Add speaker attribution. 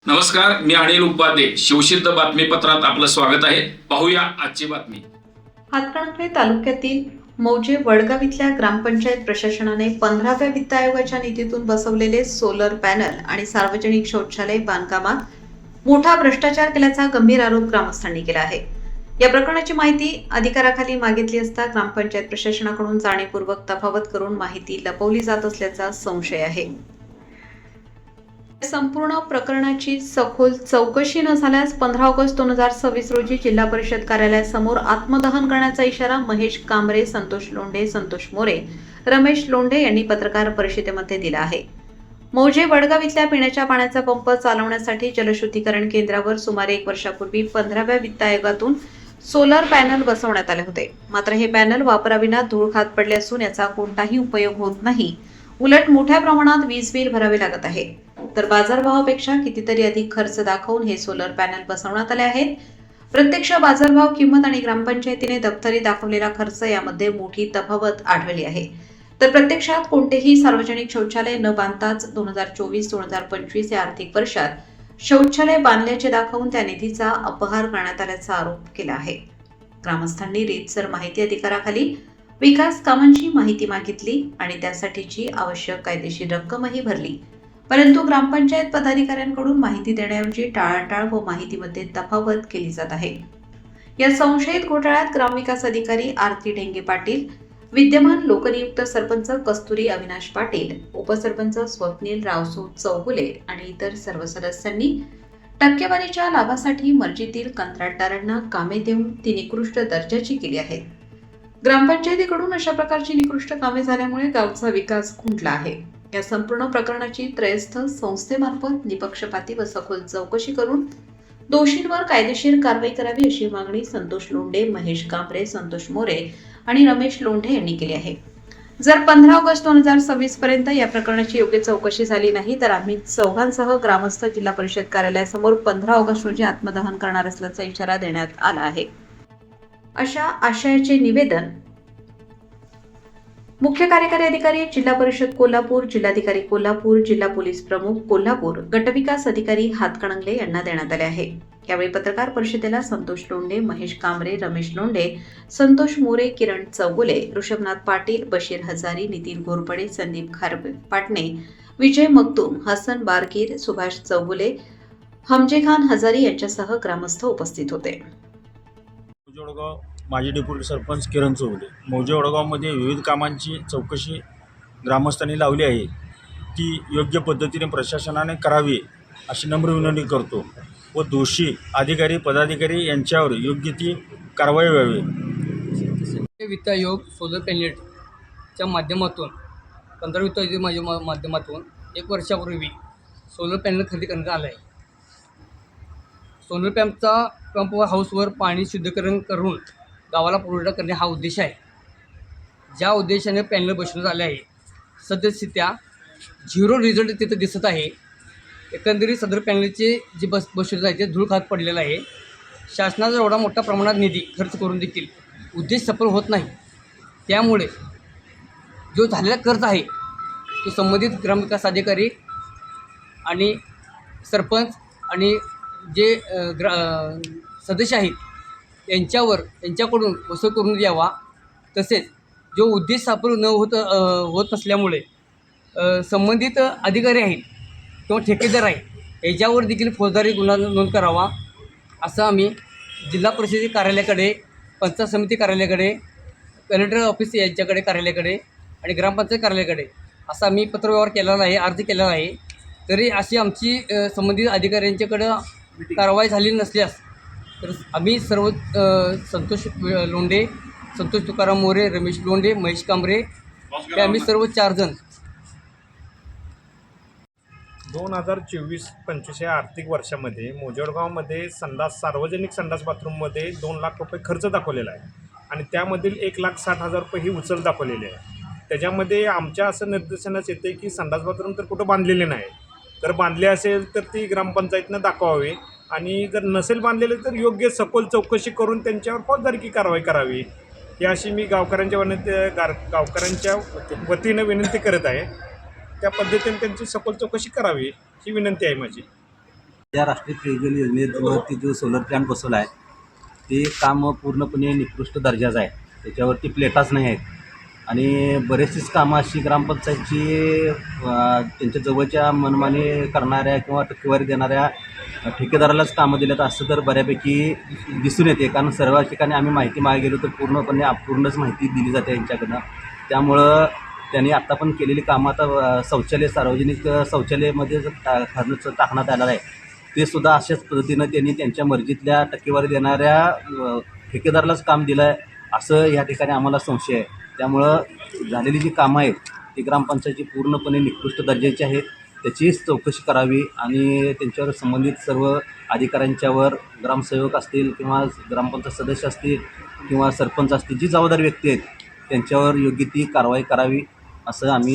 Speaker 1: नमस्कार, मी अनिल उपाध्ये. शिवसिद्ध बातमीपत्रात आपलं स्वागत आहे. पाहूया आजची बातमी.
Speaker 2: हातकणंगले तालुक्यातील मौजे वडगाव इथल्या ग्रामपंचायत प्रशासनाने 15व्या वित्त आयोगाच्या निधीतून बसवलेले सोलर पॅनल आणि सार्वजनिक शौचालय बांधकामात मोठा भ्रष्टाचार केल्याचा गंभीर आरोप ग्रामस्थांनी केला आहे. या प्रकरणाची माहिती अधिकाराखाली मागितली असता ग्रामपंचायत प्रशासनाकडून जाणीवपूर्वक तफावत करून माहिती लपवली जात असल्याचा संशय आहे. संपूर्ण प्रकरणाची सखोल चौकशी न झाल्यास 15 ऑगस्ट 2026 रोजी जिल्हा परिषद कार्यालयासमोर आत्मदहन करण्याचा इशारा महेश कांबरे, संतोष लोंढे, संतोष मोरे, रमेश लोंढे यांनी पत्रकार परिषदेमध्ये दिला आहे. मौजे वडगाव इथल्या पिण्याच्या पाण्याचा पंप चालवण्यासाठी जलशुद्धीकरण केंद्रावर सुमारे 1 वर्षापूर्वी 15व्या वित्त आयोगातून सोलर पॅनल बसवण्यात आले होते. मात्र हे पॅनल वापराविना धूळ खात पडले असून याचा कोणताही उपयोग होत नाही. उलट मोठ्या प्रमाणात वीज बिल भरावे लागत आहे. तर बाजारभावापेक्षा कितीतरी अधिक खर्च दाखवून हे सोलर पॅनल बसवण्यात आले आहेत. प्रत्यक्ष बाजारभाव किंमत आणि ग्रामपंचायतीने दप्तरी दाखवलेला खर्च यामध्ये मोठी तफावत आढळली आहे. तर प्रत्यक्षात कोणतेही सार्वजनिक शौचालय न बांधताच 2024-2025 या आर्थिक वर्षात शौचालय बांधल्याचे दाखवून त्या निधीचा अपहार करण्यात आल्याचा आरोप केला आहे. ग्रामस्थांनी रीतसर माहिती अधिकाराखाली विकास कामांची माहिती मागितली आणि त्यासाठीची आवश्यक कायदेशीर रक्कमही भरली. परंतु ग्रामपंचायत पदाधिकाऱ्यांकडून माहिती देण्याऐवजी टाळाटाळ व माहितीमध्ये तफावत केली जात आहे. या संशयित घोटाळ्यात ग्रामविकास अधिकारी आरती ढेंगे पाटील, विद्यमान लोकनियुक्त सरपंच कस्तुरी अविनाश पाटील, उपसरपंच स्वप्नील रावसू चौगुले आणि इतर सर्व सदस्यांनी टक्केवारीच्या लाभासाठी मर्जीतील कंत्राटदारांना कामे देऊन ती निकृष्ट दर्जाची केली आहेत. ग्रामपंचायतीकडून अशा प्रकारची निकृष्ट कामे झाल्यामुळे गावचा विकास खुंटला आहे. या संपूर्ण प्रकरणाची त्रयस्थ संस्थेमार्फत निपक्षपाती व सखोल चौकशी करून दोषींवर कायदेशीर कारवाई करावी अशी मागणी संतोष लोंढे, महेश कांबरे, संतोष मोरे आणि रमेश लोंढे यांनी केली आहे. जर 15 ऑगस्ट 2026 पर्यंत या प्रकरणाची योग्य चौकशी झाली नाही तर आम्ही चौघांसह ग्रामस्थ जिल्हा परिषद कार्यालयासमोर 15 ऑगस्ट रोजी आत्मदहन करणार असल्याचा इशारा देण्यात आला आहे. अशा आशयाचे निवेदन मुख्य कार्यकारी अधिकारी जिल्हा परिषद कोल्हापूर, जिल्हाधिकारी कोल्हापूर, जिल्हा पोलीस प्रमुख कोल्हापूर, गटविकास अधिकारी हातकणंगले यांना देण्यात आले आहे. यावेळी पत्रकार परिषदेला संतोष लोंढे, महेश कांबरे, रमेश लोंढे, संतोष मोरे, किरण चौगुले, ऋषभनाथ पाटील, बशीर हजारी, नितीन घोरपडे, संदीप खारबे पाटणे, विजय मगदूम, हसन बारगीर, सुभाष चौगुले, हमजेखान हजारी यांच्यासह ग्रामस्थ उपस्थित होते.
Speaker 3: माजी डेप्युटी सरपंच किरण चौगुले. मौजे वडगावमध्ये विविध कामांची चौकशी ग्रामस्थांनी लावली आहे. ती योग्य पद्धतीने प्रशासनाने करावी अशी नम्र विनंती करतो व दोषी अधिकारी पदाधिकारी यांच्यावर योग्य ती कारवाई व्हावी.
Speaker 4: वित्त आयोग सोलर पॅनेलच्या माध्यमातून 15 वित्त आयोगाच्या माध्यमातून 1 वर्षापूर्वी सोलर पॅनल खरेदी करण्यात आलं आहे. सोलर पंप हाऊसवर पाणी शुद्धीकरण करून गावाला पुरवठा करणे हा उद्देश आहे. ज्या उद्देशाने पॅनल बसवण्यात आले आहे सद्यस्थित्या 0 रिझल्ट तिथं दिसत आहे. एकंदरीत सदर पॅनलचे जे बसवण्यात आहे ते धूळ खात पडलेलं आहे. शासनाचा एवढा मोठ्या प्रमाणात निधी खर्च करून देखील उद्देश सफल होत नाही. त्यामुळे जो झालेला खर्च आहे तो संबंधित ग्रामविकास अधिकारी आणि सरपंच आणि जे सदस्य आहेत यांच्याकडून वसूल करून द्यावा. तसेच जो उद्देश सफल होत नसल्यामुळे संबंधित अधिकारी आहेत किंवा ठेकेदार आहे याच्यावर देखील फौजदारी गुन्हा नोंद करावा असं आम्ही जिल्हा परिषदेच्या कार्यालयाकडे, पंचायत समिती कार्यालयाकडे, कलेक्टर ऑफिस यांच्याकडे कार्यालयाकडे आणि ग्रामपंचायत कार्यालयाकडे असा आम्ही पत्रव्यवहार केलेला आहे, अर्ज केलेला आहे. तरी अशी आमची संबंधित अधिकाऱ्यांच्याकडं कारवाई झाली नसल्यास तर आम्ही सर्व संतोष लोंढे, संतोष तुकाराम मोरे, रमेश लोंढे, महेश कांबरे हे आम्ही सर्व 4 जण
Speaker 5: 2024-25 या आर्थिक वर्षामध्ये मौजे वडगावमध्ये सार्वजनिक संडास बाथरूममध्ये 2 लाख रुपये खर्च दाखवलेला आहे आणि त्यामधील 1,60,000 रुपये ही उचल दाखवलेली आहे. त्याच्यामध्ये आमच्या असं निर्देशनास येते की संडास बाथरूम तर कुठं बांधलेले नाही, तर बांधले असेल तर ती ग्रामपंचायतीनं दाखवावे आणि जर नसेल बांधलेले तर योग्य सखोल चौकशी करून त्यांच्यावर फौजदारी कारवाई करावी. ही अशी मी गावकऱ्यांच्या वतीनं विनंती करत आहे. त्या पद्धतीने त्यांची सखोल चौकशी करावी ही विनंती आहे माझी.
Speaker 6: त्या राष्ट्रीय पेयजल योजनेवरती जो सोलर प्लॅन्ट बसवला आहे ते काम पूर्णपणे निकृष्ट दर्जाचं आहे. त्याच्यावरती प्लेटाच नाही आहेत आणि बरेचशीच कामं अशी ग्रामपंचायतची त्यांच्या जवळच्या मनमानी करणाऱ्या किंवा टक्केवारी देणाऱ्या ठेकेदारालाच कामं दिल्यात असं तर बऱ्यापैकी दिसून येते. कारण सर्व ठिकाणी आम्ही माहिती मागे गेलो तर पूर्णपणे अपूर्णच माहिती दिली जाते यांच्याकडनं. त्यामुळं त्यांनी आत्ता पण केलेली कामं आता सार्वजनिक शौचालयामध्ये खर्च टाकण्यात आलेला आहे ते सुद्धा अशाच पद्धतीनं त्यांनी त्यांच्या मर्जीतल्या टक्केवारी देणाऱ्या ठेकेदारालाच काम दिलं आहे असं या ठिकाणी आम्हाला संशय आहे. त्यामुळं झालेली जी कामं आहेत ती ग्रामपंचायतची पूर्णपणे निकृष्ट दर्जाची आहेत. त्याचीच चौकशी करावी आणि त्यांच्यावर संबंधित सर्व अधिकाऱ्यांच्यावर ग्रामसेवक असतील किंवा ग्रामपंचायत सदस्य असतील किंवा सरपंच असतील जी जबाबदार व्यक्ती आहेत त्यांच्यावर योग्य ती कारवाई करावी असं आम्ही